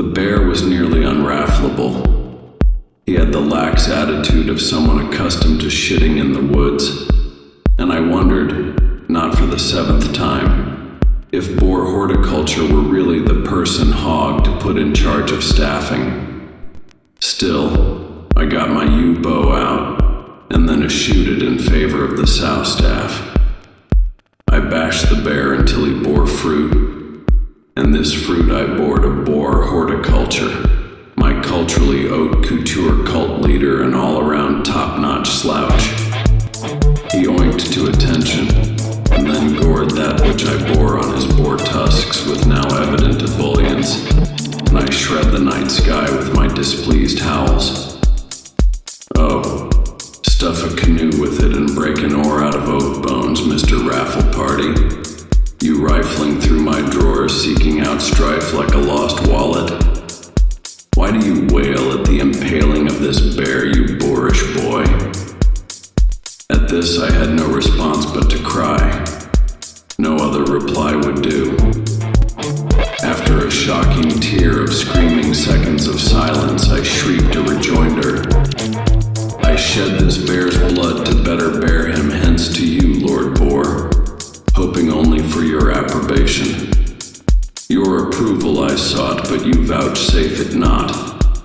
The bear was nearly unraffleable. He had the lax attitude of someone accustomed to shitting in the woods, and I wondered, not for the 7th time, if boar horticulture were really the person hog to put in charge of staffing. Still, I got my U-bow out, and then eschewed it in favor of the sow staff. I bashed the bear until he bore fruit, and this fruit I bore to boar horticulture, my culturally haute couture cult leader and all-around top-notch slouch. He oinked to attention, and then gored that which I bore on his boar tusks with now evident ebullience, and I shred the night sky with my displeased howls. Oh, stuff a canoe with it and break an oar out of oak bones, Mr. Raffle Party. You rifling through my drawers seeking out strife like a lost wallet. Why do you wail at the impaling of this bear, you boorish boy? At this I had no response but to cry. No other reply would do. After a shocking tier of screaming seconds of silence, I shrieked a rejoinder. I shed this bear's blood to better bear him hence to you, Lord Boar, hoping only for your approbation. Your approval I sought, but you vouchsafe it not.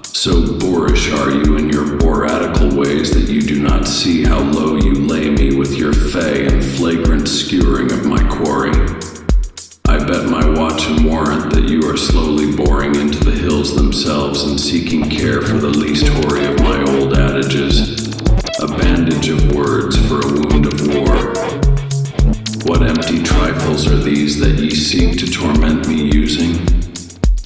So boorish are you in your booratical ways that you do not see how low you lay me with your fey and flagrant skewering of my quarry. I bet my watch and warrant that you are slowly boring into the hills themselves and seeking care for the least hoary of my old adages, a bandage of words for a wound of war. What empty trifles are these that ye seek to torment me using?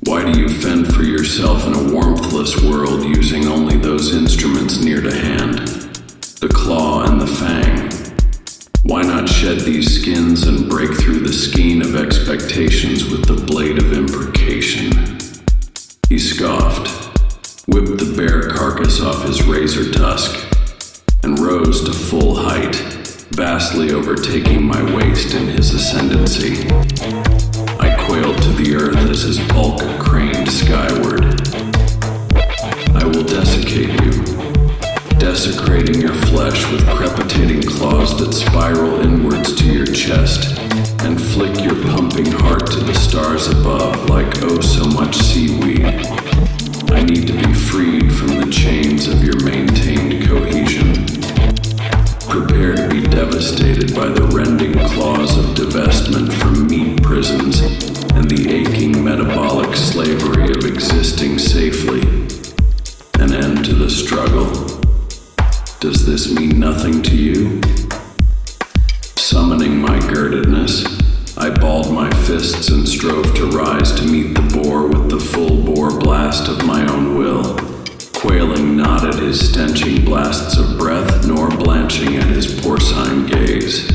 Why do you fend for yourself in a warmthless world using only those instruments near to hand, the claw and the fang? Why not shed these skins and break through the skein of expectations with the blade of imprecation? He scoffed, whipped the bear carcass off his razor tusk, and rose to full height, vastly overtaking my waist in his ascendancy. I quailed to the earth as his bulk craned skyward. I will desiccate you, desecrating your flesh with crepitating claws that spiral inwards to your chest and flick your pumping heart to the stars above like oh so much seaweed. I need to be freed from the chains of your maintained cohesion. Prepare to be devastated by the rending claws of divestment from meat prisons and the aching metabolic slavery of existing safely. An end to the struggle. Does this mean nothing to you? Summoning my girdedness, I balled my fists and strove to rise to meet the boar with the full bore blast of my own will, quailing not at his stenching blasts of breath, nor blanching at his porcine gaze.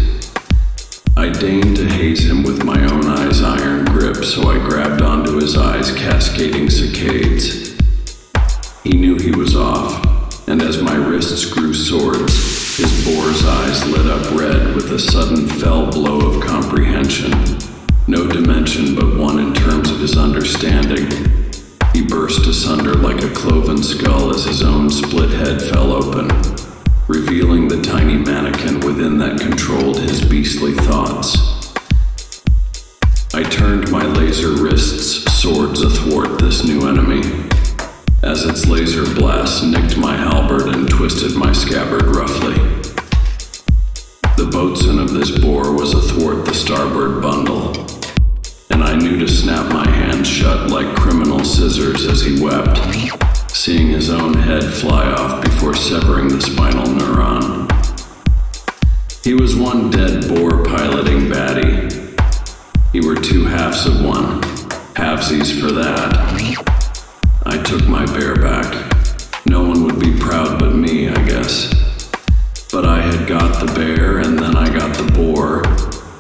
I deigned to haze him with my own eye's iron grip, so I grabbed onto his eyes' cascading saccades. He knew he was off, and as my wrists grew swords, his boar's eyes lit up red with a sudden fell blow of comprehension, no dimension but one in terms of his understanding. He burst asunder like a cloven skull as his own split head fell open, revealing the tiny mannequin within that controlled his beastly thoughts. I turned my laser wrists swords athwart this new enemy, as its laser blast nicked my halberd and twisted my scabbard roughly. The boatswain of this boar was athwart the starboard bundle, and I knew to snap my hand shut like criminal scissors as he wept, seeing his own head fly off before severing the spinal neuron. He was one dead boar piloting baddie. He were two halves of one, halvesies for that. I took my bear back. No one would be proud but me, I guess. But I had got the bear, and then I got the boar,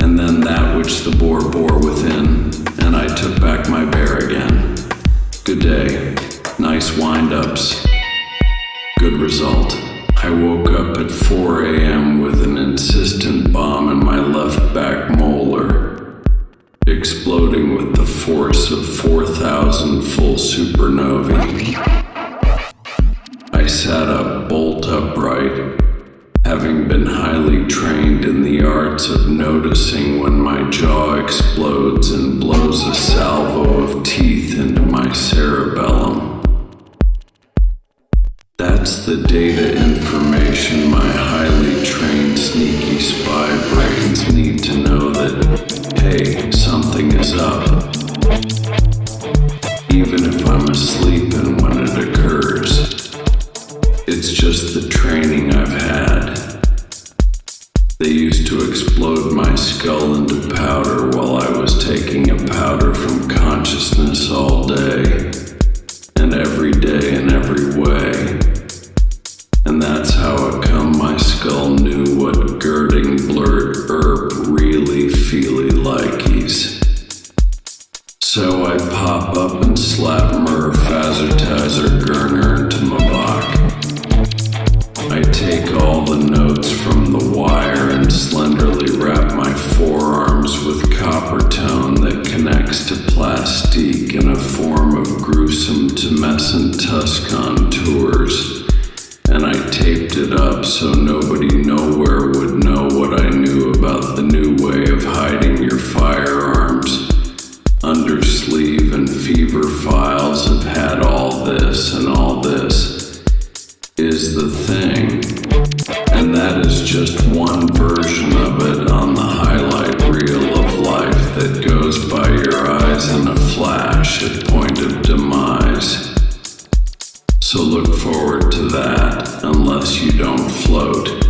and then that which the boar bore within, and I took back my bear again. Good day. Nice wind-ups. Good result. I woke up at 4 a.m. with an insistent bomb in my left back molar, exploding with the force of 4,000 full supernova supernovae. I sat up bolt upright, having been highly trained in the arts of noticing when my jaw explodes and blows a salvo of teeth into my cerebellum. That's the data information my highly trained sneaky spy brains need to know that, hey, something is up. Even if I'm asleep and when it occurs. It's just the training I've had. They used to explode my skull into powder while I was taking a powder from consciousness all day, and every day in every way. And that's how it come my skull knew what girding blurt really feely likeys. So I pop up and slap Murph Azertazer Gurner into my bach. I take all the notes from the wire and slenderly wrap my forearms with copper tone that connects to plastique in a form of gruesome tumescent tusk contours. And I taped it up so nobody nowhere would know what I knew about the new way of hiding your firearms. Undersleeve and fever files have had all this, and all this is the thing. And that is just one version of it on the highlight reel of life that goes by your eyes in a flash at point of demise. So look forward to that, unless you don't float.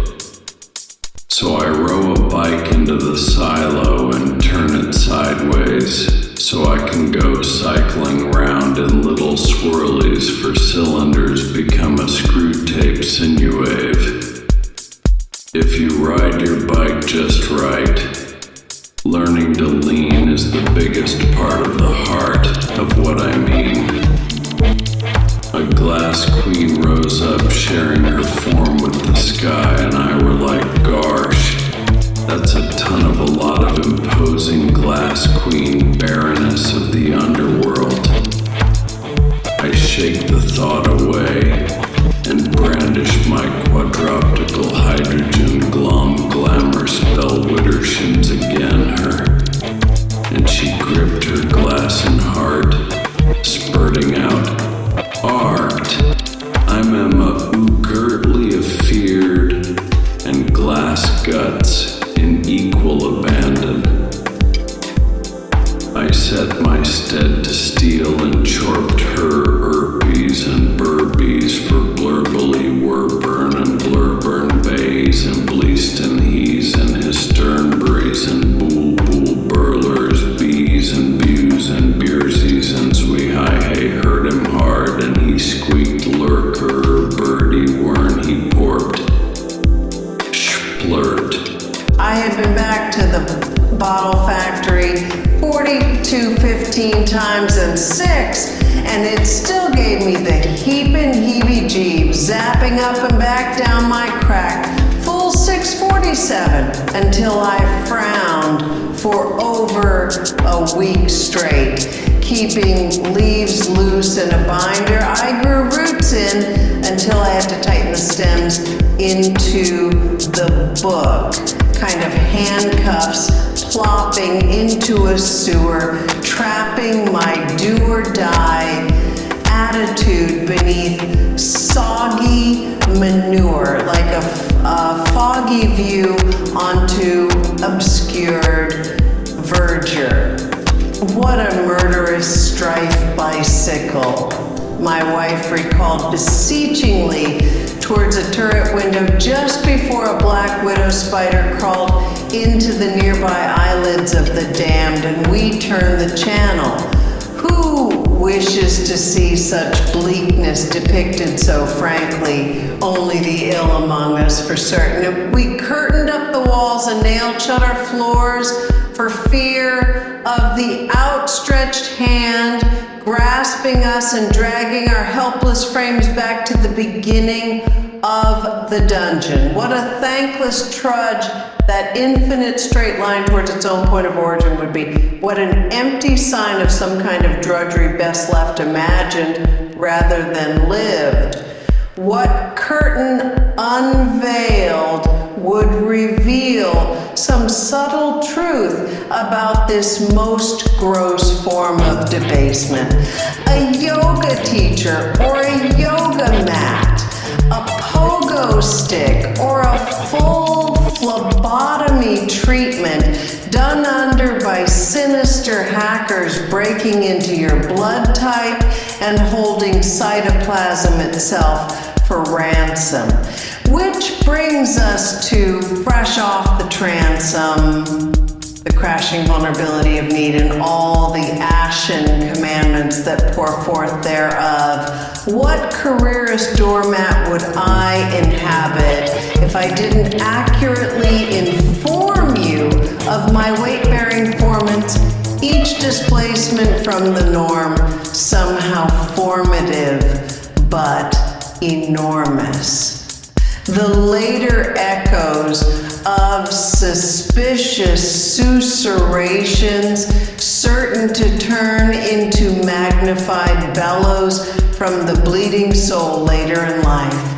So I row a bike into the silo and turn it sideways, so I can go cycling round in little swirlies for cylinders become a screw tape sinew wave. If you ride your bike just right, learning to lean is the biggest part of the heart of what I mean. A glass queen rose up, sharing her form with the sky, and I were like, gosh, that's a ton of a lot of imposing glass queen baroness of the underworld. I shake the thought away and brandish my quadroptical hydrogen glom glamour spell Wittershins again her, and she gripped her glassen heart, spurting out, art, I'm Emma Ugertly afeared, and glass guts in equal abandon. I set my stead to steel and chorped her erpies and burbies for blurbly Werburn and blurburn bays and bleaston hees and his sternberries and bool burlers, bees and bews and beersies and zwe hey hurt him hard and he squeaked lurker birdie wern he porped splurt. I had been back to the bottle factory 4215 times and 6, and it still gave me the heapin' heebie-jeebs, zapping up and back down my crack, full 647, until I frowned for over a week straight. Keeping leaves loose in a binder, I grew roots in until I had to tighten the stems into the book, kind of handcuffs plopping into a sewer, trapping my do-or-die attitude beneath soggy manure, like a foggy view onto obscured verdure. What a murderous strife bicycle, my wife recalled beseechingly towards a turret window just before a black widow spider crawled into the nearby eyelids of the damned, and we turned the channel. Who wishes to see such bleakness depicted so frankly? Only the ill among us, for certain. We curtained up the walls and nailed shut our floors for fear of the outstretched hand grasping us and dragging our helpless frames back to the beginning of the dungeon. What a thankless trudge that infinite straight line towards its own point of origin would be. What an empty sign of some kind of drudgery best left imagined rather than lived. What curtain unveiled would reveal some subtle truth about this most gross form of debasement. A yoga teacher or a yoga mat, a pogo stick or a full phlebotomy treatment done under by sinister hackers breaking into your blood type and holding cytoplasm itself for ransom. Which brings us to fresh off the transom, the crashing vulnerability of need and all the ashen commandments that pour forth thereof. What careerist doormat would I inhabit if I didn't accurately inform you of my weight-bearing formants, each displacement from the norm somehow formative but enormous? The later echoes of suspicious susurrations, certain to turn into magnified bellows from the bleeding soul later in life.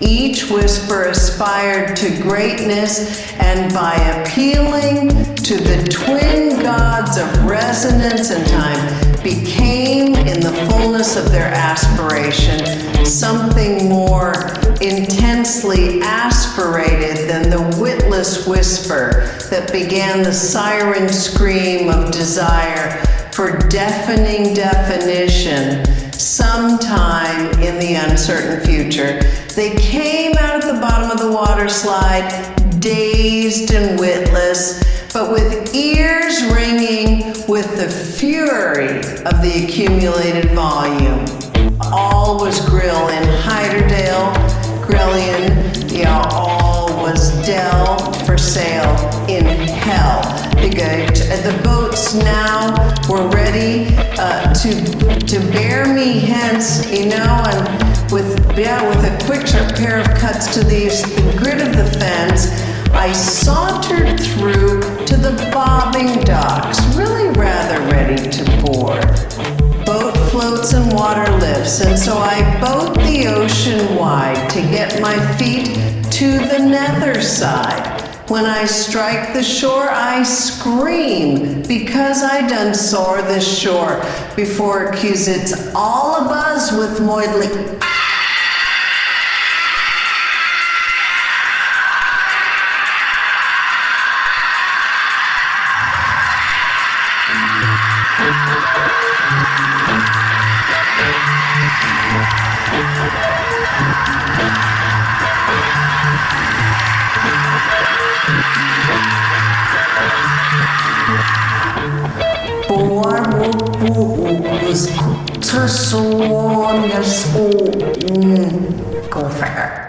Each whisper aspired to greatness, and by appealing to the twin gods of resonance and time, became, in the fullness of their aspiration, something more intensely aspirated than the witless whisper that began the siren scream of desire for deafening definition sometime in the uncertain future. They came out at the bottom of the water slide, dazed and witless, but with ears ringing with the fury of the accumulated volume. All was grill in Hyderdale, Grillion, yeah, all was Dell for sale in hell. The boats now were ready to bear me hence, you know, and with a quick sharp pair of cuts to the grid of the fence, I sauntered through to the bobbing docks, really rather ready to board. Boat floats and water lifts, and so I boat the ocean wide to get my feet to the nether side. When I strike the shore, I scream, because I done soar this shore before it cues it's all abuzz with moidly. Go figure.